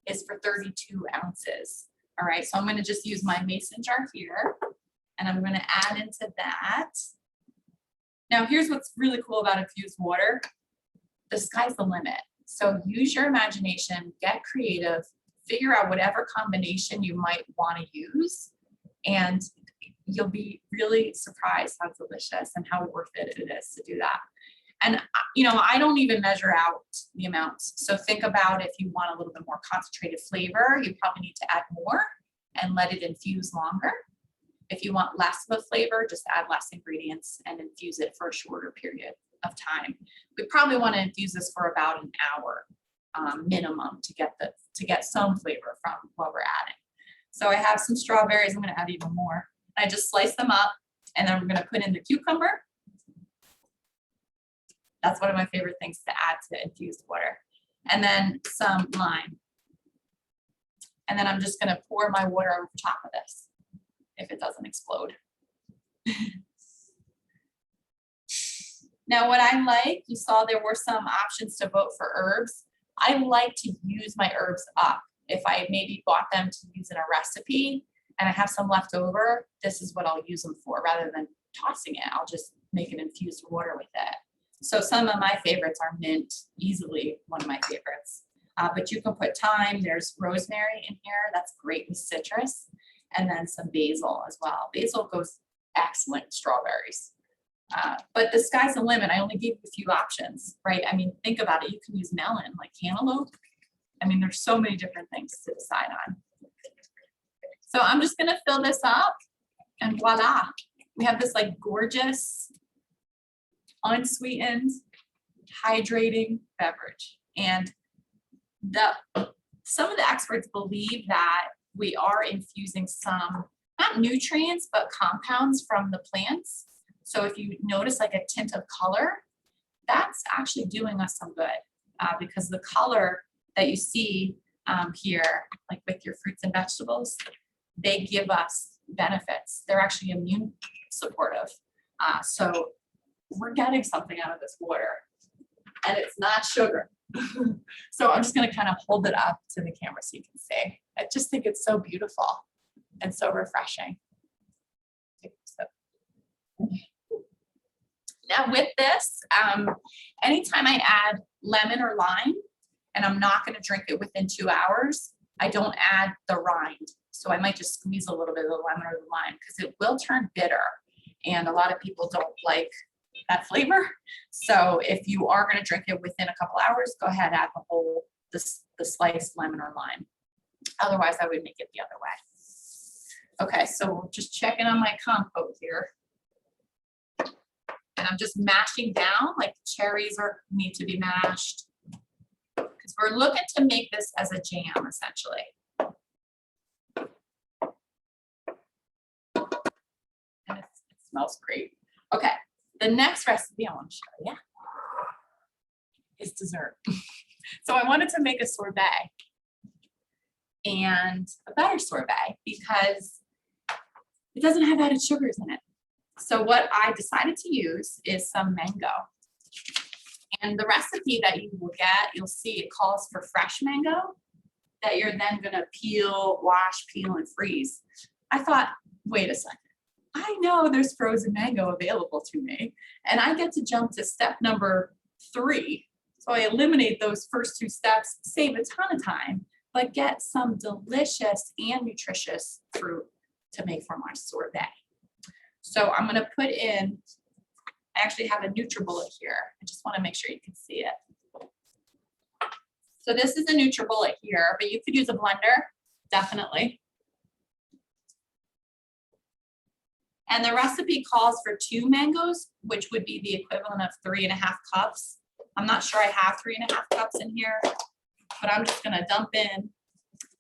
is for 32 ounces. All right, so I'm going to just use my mason jar here, and I'm going to add into that. Now, here's what's really cool about infused water. The sky's the limit. So use your imagination, get creative, figure out whatever combination you might want to use, and you'll be really surprised how delicious and how worth it is to do that. And, you know, I don't even measure out the amounts. So think about if you want a little bit more concentrated flavor, you probably need to add more and let it infuse longer. If you want less of a flavor, just add less ingredients and infuse it for a shorter period of time. We probably want to infuse this for about an hour minimum to get some flavor from what we're adding. So I have some strawberries. I'm going to add even more. I just slice them up, and then we're going to put in the cucumber. That's one of my favorite things to add to infused water. And then some lime. And then I'm just going to pour my water over top of this if it doesn't explode. Now, what I like, you saw there were some options to vote for herbs. I like to use my herbs up. If I maybe bought them to use in a recipe and I have some left over, this is what I'll use them for rather than tossing it. I'll just make an infused water with it. So some of my favorites are mint, easily one of my favorites. But you can put thyme, there's rosemary in here, that's great with citrus, and then some basil as well. Basil goes excellent with strawberries. But the sky's the limit. I only gave you a few options, right? I mean, think about it. You can use melon, like cantaloupe. I mean, there's so many different things to decide on. So I'm just gonna fill this up, and voila. We have this like gorgeous, unsweetened, hydrating beverage. And some of the experts believe that we are infusing some, not nutrients, but compounds from the plants. So if you notice like a tint of color, that's actually doing us some good because the color that you see here, like with your fruits and vegetables, they give us benefits. They're actually immune supportive. So we're getting something out of this water, and it's not sugar. So I'm just going to kind of hold it up to the camera so you can see. I just think it's so beautiful and so refreshing. Now with this, anytime I add lemon or lime, and I'm not going to drink it within 2 hours, I don't add the rind. So I might just squeeze a little bit of the lemon or the lime because it will turn bitter. And a lot of people don't like that flavor. So if you are going to drink it within a couple hours, go ahead, add the sliced lemon or lime. Otherwise, I would make it the other way. Okay, so just checking on my compote here. And I'm just mashing down, like the cherries need to be mashed. Because we're looking to make this as a jam, essentially. And it smells great. Okay, the next recipe I want to show you is dessert. So I wanted to make a sorbet, and a better sorbet because it doesn't have added sugars in it. So what I decided to use is some mango. And the recipe that you will get, you'll see it calls for fresh mango that you're then gonna peel, wash, peel, and freeze. I thought, wait a second. I know there's frozen mango available to me, and I get to jump to step number 3. So I eliminate those first 2 steps, save a ton of time, but get some delicious and nutritious fruit to make for my sorbet. So I'm gonna put in, I actually have a NutriBullet here. I just wanna make sure you can see it. So this is a NutriBullet here, but you could use a blender, definitely. And the recipe calls for 2 mangoes, which would be the equivalent of 3.5 cups. I'm not sure I have 3.5 cups in here, but I'm just gonna dump in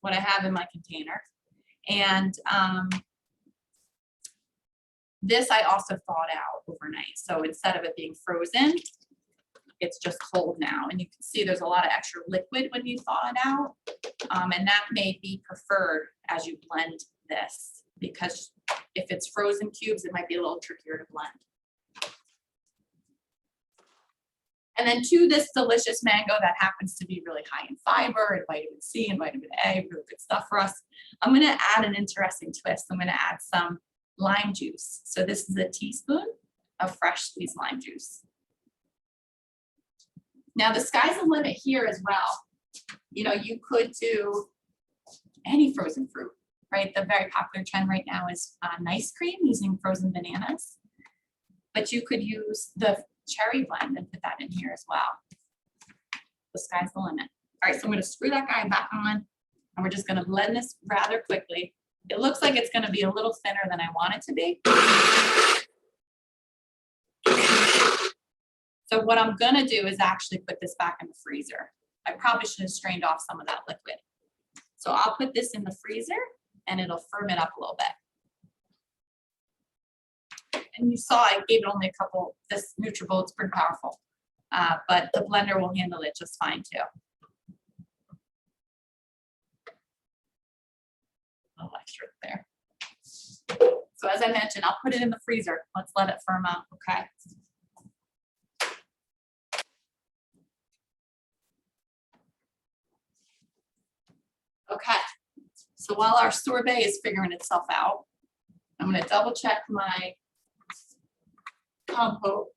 what I have in my container. And this I also thawed out overnight. So instead of it being frozen, it's just cold now. And you can see there's a lot of extra liquid when you thaw it out. And that may be preferred as you blend this, because if it's frozen cubes, it might be a little trickier to blend. And then to this delicious mango that happens to be really high in fiber and vitamin C and vitamin A, really good stuff for us, I'm gonna add an interesting twist. I'm gonna add some lime juice. So this is a teaspoon of fresh squeezed lime juice. Now the sky's the limit here as well. You know, you could do any frozen fruit, right? The very popular trend right now is ice cream using frozen bananas, but you could use the cherry blend and put that in here as well. The sky's the limit. All right, so I'm gonna screw that guy back on and we're just gonna blend this rather quickly. It looks like it's gonna be a little thinner than I want it to be. So what I'm gonna do is actually put this back in the freezer. I probably should have strained off some of that liquid. So I'll put this in the freezer and it'll firm it up a little bit. And you saw I gave it only a couple, this NutriBullet's pretty powerful, but the blender will handle it just fine too. A little extra there. So as I mentioned, I'll put it in the freezer. Let's let it firm up, okay? Okay, so while our sorbet is figuring itself out, I'm gonna double check my compote,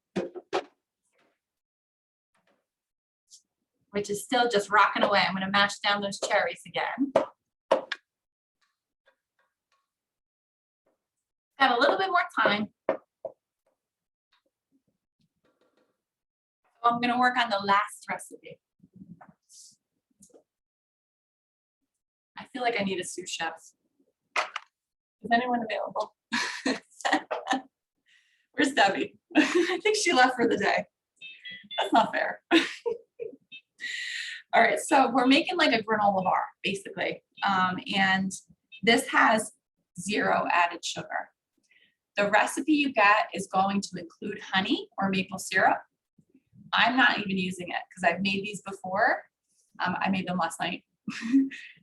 which is still just rocking away. I'm gonna mash down those cherries again. Got a little bit more time. So I'm gonna work on the last recipe. I feel like I need a sous chef. Is anyone available? Where's Debbie? I think she left for the day. That's not fair. All right, so we're making like a granola bar, basically. And this has 0 added sugar. The recipe you get is going to include honey or maple syrup. I'm not even using it because I've made these before. I made them last night.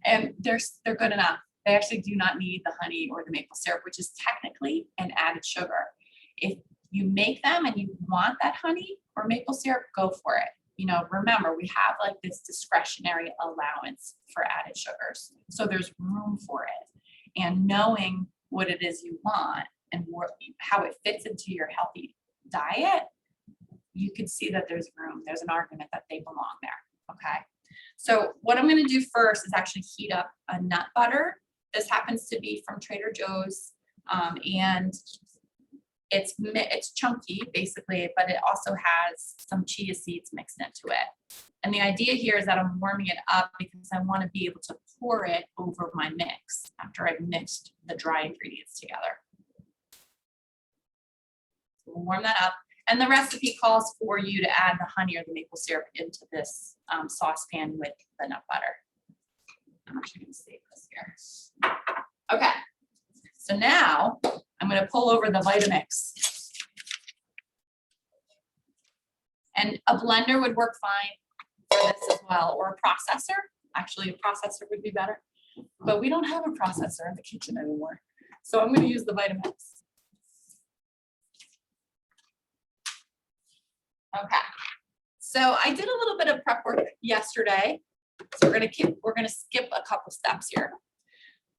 And they're good enough. They actually do not need the honey or the maple syrup, which is technically an added sugar. If you make them and you want that honey or maple syrup, go for it. You know, remember, we have like this discretionary allowance for added sugars. So there's room for it. And knowing what it is you want and how it fits into your healthy diet, you can see that there's room. There's an argument that they belong there, okay? So what I'm gonna do first is actually heat up a nut butter. This happens to be from Trader Joe's, and it's chunky basically, but it also has some chia seeds mixed into it. And the idea here is that I'm warming it up because I want to be able to pour it over my mix after I've mixed the dry ingredients together. So we'll warm that up. And the recipe calls for you to add the honey or the maple syrup into this saucepan with the nut butter. I'm actually going to save this here. Okay, so now I'm going to pull over the Vitamix. And a blender would work fine for this as well, or a processor. Actually, a processor would be better, but we don't have a processor in the kitchen anymore. So I'm going to use the Vitamix. Okay, so I did a little bit of prep work yesterday. So we're gonna skip a couple steps here.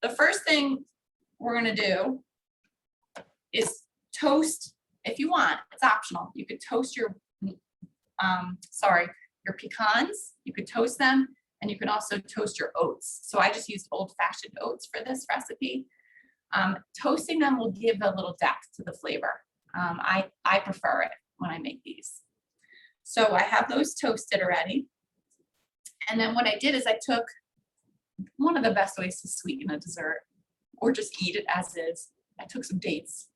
The first thing we're gonna do is toast, if you want, it's optional. You could toast your pecans, you could toast them, and you can also toast your oats. So I just used old-fashioned oats for this recipe. Toasting them will give a little depth to the flavor. I prefer it when I make these. So I have those toasted already. And then what I did is I took one of the best ways to sweeten a dessert or just eat it as is. I took some dates.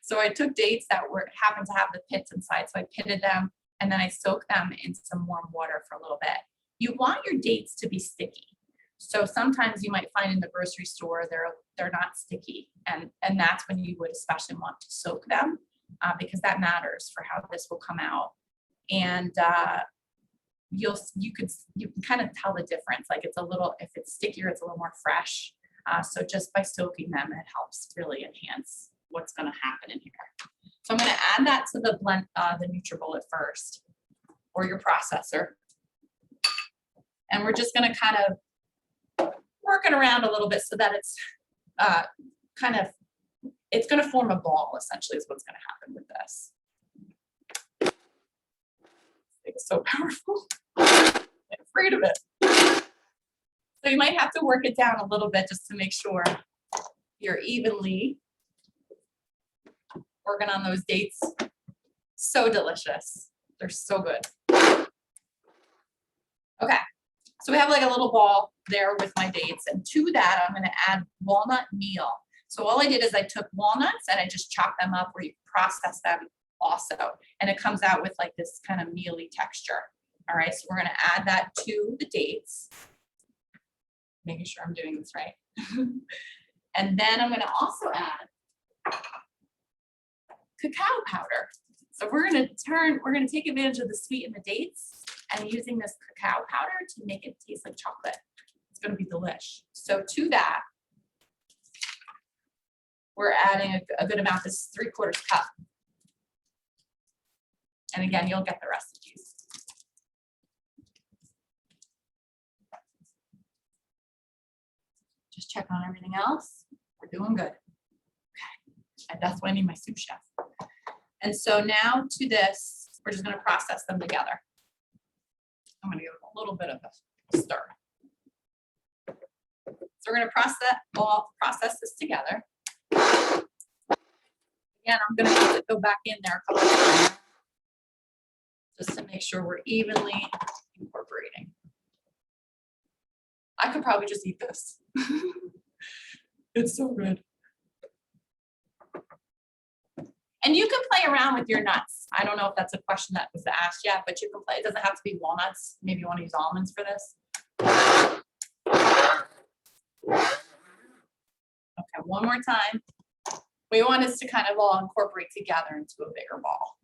So I took dates that happened to have the pits inside. So I pitted them and then I soaked them in some warm water for a little bit. You want your dates to be sticky. So sometimes you might find in the grocery store, they're not sticky. And that's when you would especially want to soak them because that matters for how this will come out. And you can kind of tell the difference. Like it's a little, if it's stickier, it's a little more fresh. So just by soaking them, it helps really enhance what's going to happen in here. So I'm going to add that to the blend, the NutriBullet first, or your processor. And we're just going to kind of work it around a little bit so that it's it's going to form a ball, essentially, is what's going to happen with this. It's so powerful. I'm afraid of it. So you might have to work it down a little bit just to make sure you're evenly working on those dates. So delicious. They're so good. Okay, so we have like a little ball there with my dates, and to that I'm going to add walnut meal. So all I did is I took walnuts and I just chopped them up, where you process them also, and it comes out with like this kind of mealy texture. All right, so we're going to add that to the dates, making sure I'm doing this right. And then I'm going to also add cacao powder. So we're going to take advantage of the sweet in the dates and using this cacao powder to make it taste like chocolate. It's going to be delish. So to that, we're adding a good amount. This is 3/4 cup. And again, you'll get the recipes. Just check on everything else. We're doing good. Okay. And that's why I need my sous chef. And so now to this, we're just going to process them together. I'm going to give it a little bit of a stir. So we're going to process this together. Again, I'm going to have to go back in there a couple of times just to make sure we're evenly incorporating. I could probably just eat this. It's so good. And you can play around with your nuts. I don't know if that's a question that was asked yet, but you can play. It doesn't have to be walnuts. Maybe you want to use almonds for this. Okay, one more time. We want this to kind of all incorporate together into a bigger ball.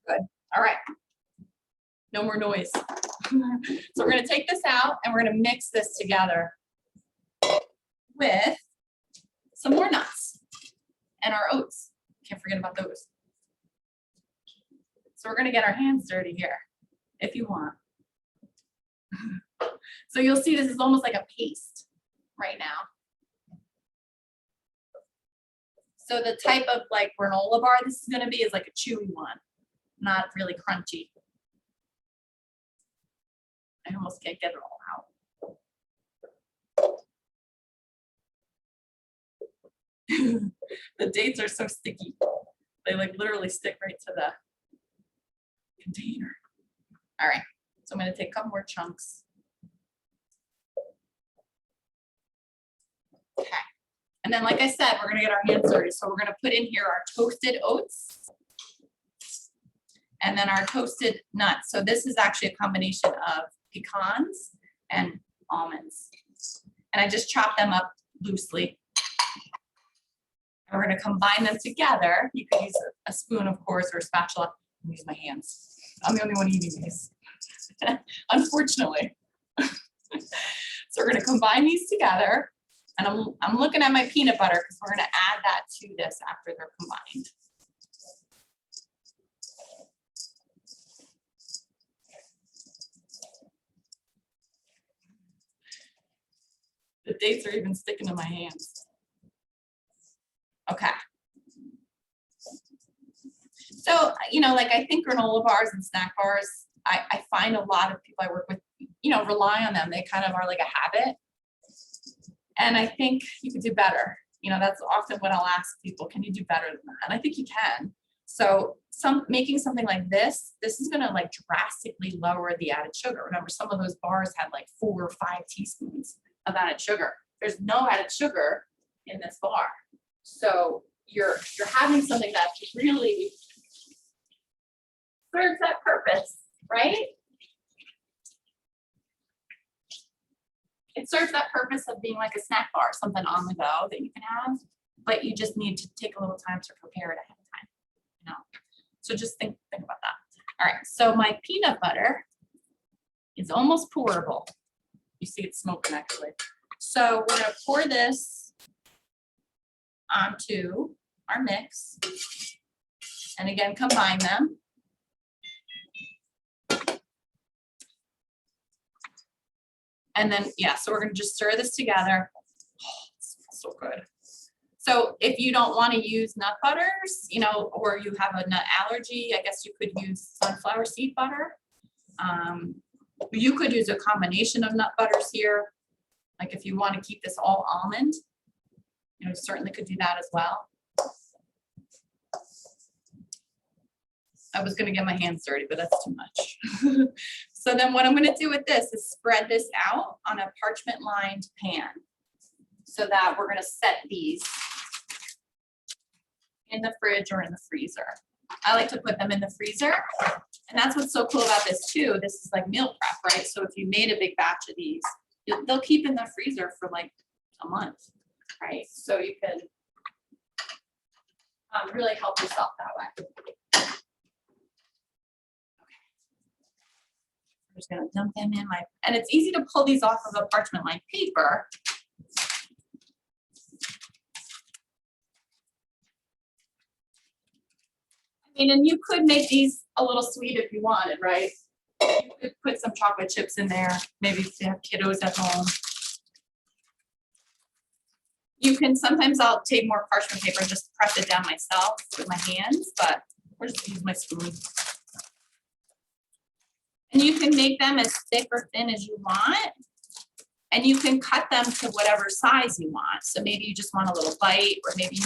Good. All right. No more noise. So we're going to take this out and we're going to mix this together with some more nuts and our oats. Can't forget about those. So we're going to get our hands dirty here if you want. So you'll see this is almost like a paste right now. So the type of like granola bar this is going to be is like a chewy one, not really crunchy. I almost can't get it all out. The dates are so sticky. They like literally stick right to the container. All right, so I'm going to take a couple more chunks. Okay, and then like I said, we're going to get our hands dirty. So we're going to put in here our toasted oats and then our toasted nuts. So this is actually a combination of pecans and almonds. And I just chopped them up loosely. And we're going to combine them together. You could use a spoon, of course, or a spatula. I'm use my hands. I'm the only one eating these, unfortunately. So we're going to combine these together. And I'm looking at my peanut butter because we're going to add that to this after they're combined. The dates are even sticking to my hands. Okay, like I think granola bars and snack bars, I find a lot of people I work with, rely on them. They kind of are like a habit. And I think you could do better. That's often what I'll ask people, can you do better than that? And I think you can. So making something like this is going to like drastically lower the added sugar. Remember, some of those bars had like 4 or 5 teaspoons of added sugar. There's no added sugar in this bar. So you're having something that really serves that purpose, right? It serves that purpose of being like a snack bar, something on the go that you can have, but you just need to take a little time to prepare it ahead of time. So just think about that. All right, so my peanut butter is almost pourable. You see it's smoking actually. So we're gonna pour this onto our mix, and again, combine them. And then, so we're gonna just stir this together. Oh, it smells so good. So if you don't want to use nut butters, or you have a nut allergy, I guess you could use sunflower seed butter. You could use a combination of nut butters here. Like if you want to keep this all almond, certainly could do that as well. I was going to get my hands dirty, but that's too much. So then what I'm going to do with this is spread this out on a parchment lined pan so that we're going to set these in the fridge or in the freezer. I like to put them in the freezer. And that's what's so cool about this too. This is like meal prep, right? So if you made a big batch of these, they'll keep in the freezer for like a month, right? So you can really help yourself that way. I'm just gonna dump them in and it's easy to pull these off of a parchment lined paper. And you could make these a little sweet if you wanted, right? You could put some chocolate chips in there, maybe if you have kiddos at home. You can, sometimes I'll take more parchment paper and just press it down myself with my hands, but I'll just use my spoon. And you can make them as thick or thin as you want. And you can cut them to whatever size you want. So maybe you just want a little bite, or maybe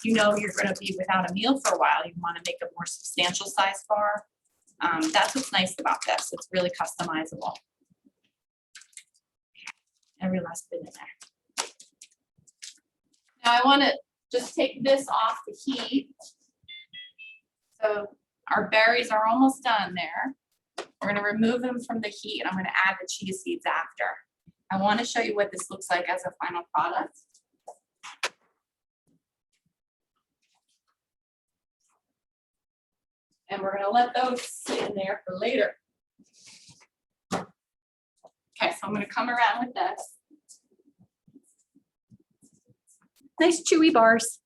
you're going to be without a meal for a while. You want to make a more substantial size bar. That's what's nice about this. It's really customizable. Every last bit in there. Now I want to just take this off the heat. So our berries are almost done there. We're going to remove them from the heat, and I'm going to add the chia seeds after. I want to show you what this looks like as a final product. And we're going to let those sit in there for later. Okay, so I'm going to come around with this. Nice chewy bars.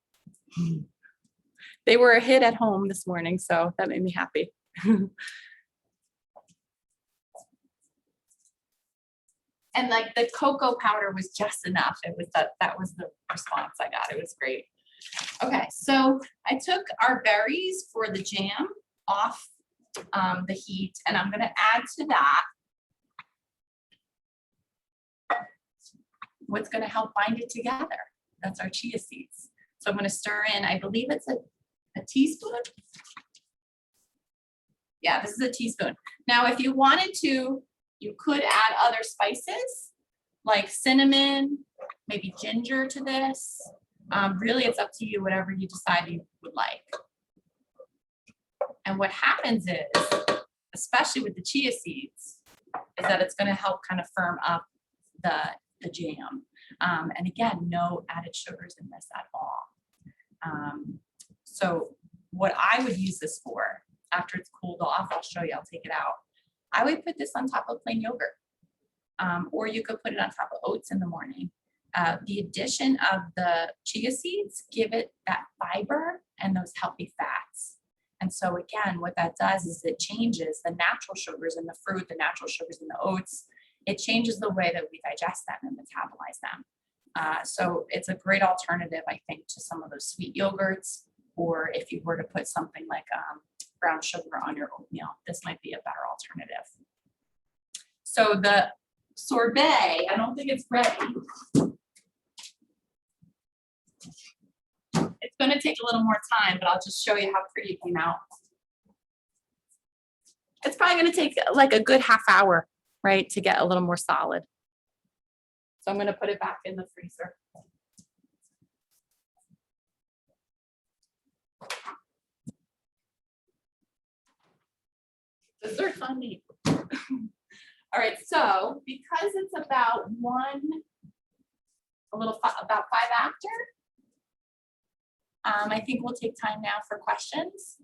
They were a hit at home this morning, so that made me happy. And like the cocoa powder was just enough. It was that was the response I got. It was great. Okay, so I took our berries for the jam off the heat, and I'm going to add to that what's going to help bind it together. That's our chia seeds. So I'm going to stir in, I believe it's a teaspoon. Yeah, this is a teaspoon. Now, if you wanted to, you could add other spices like cinnamon, maybe ginger to this. Really, it's up to you, whatever you decide you would like. And what happens is, especially with the chia seeds, is that it's going to help kind of firm up the jam. And again, no added sugars in this at all. So what I would use this for, after it's cooled off, I'll show you, I'll take it out. I would put this on top of plain yogurt, or you could put it on top of oats in the morning. The addition of the chia seeds give it that fiber and those healthy fats. And so again, what that does is it changes the natural sugars in the fruit, the natural sugars in the oats. It changes the way that we digest them and metabolize them. So it's a great alternative, I think, to some of those sweet yogurts, or if you were to put something like brown sugar on your oatmeal. This might be a better alternative. So the sorbet, I don't think it's ready. It's going to take a little more time, but I'll just show you how pretty it came out. It's probably going to take like a good half hour, right, to get a little more solid. So I'm going to put it back in the freezer. Desserts on me. All right, so because it's about about 5 after, I think we'll take time now for questions.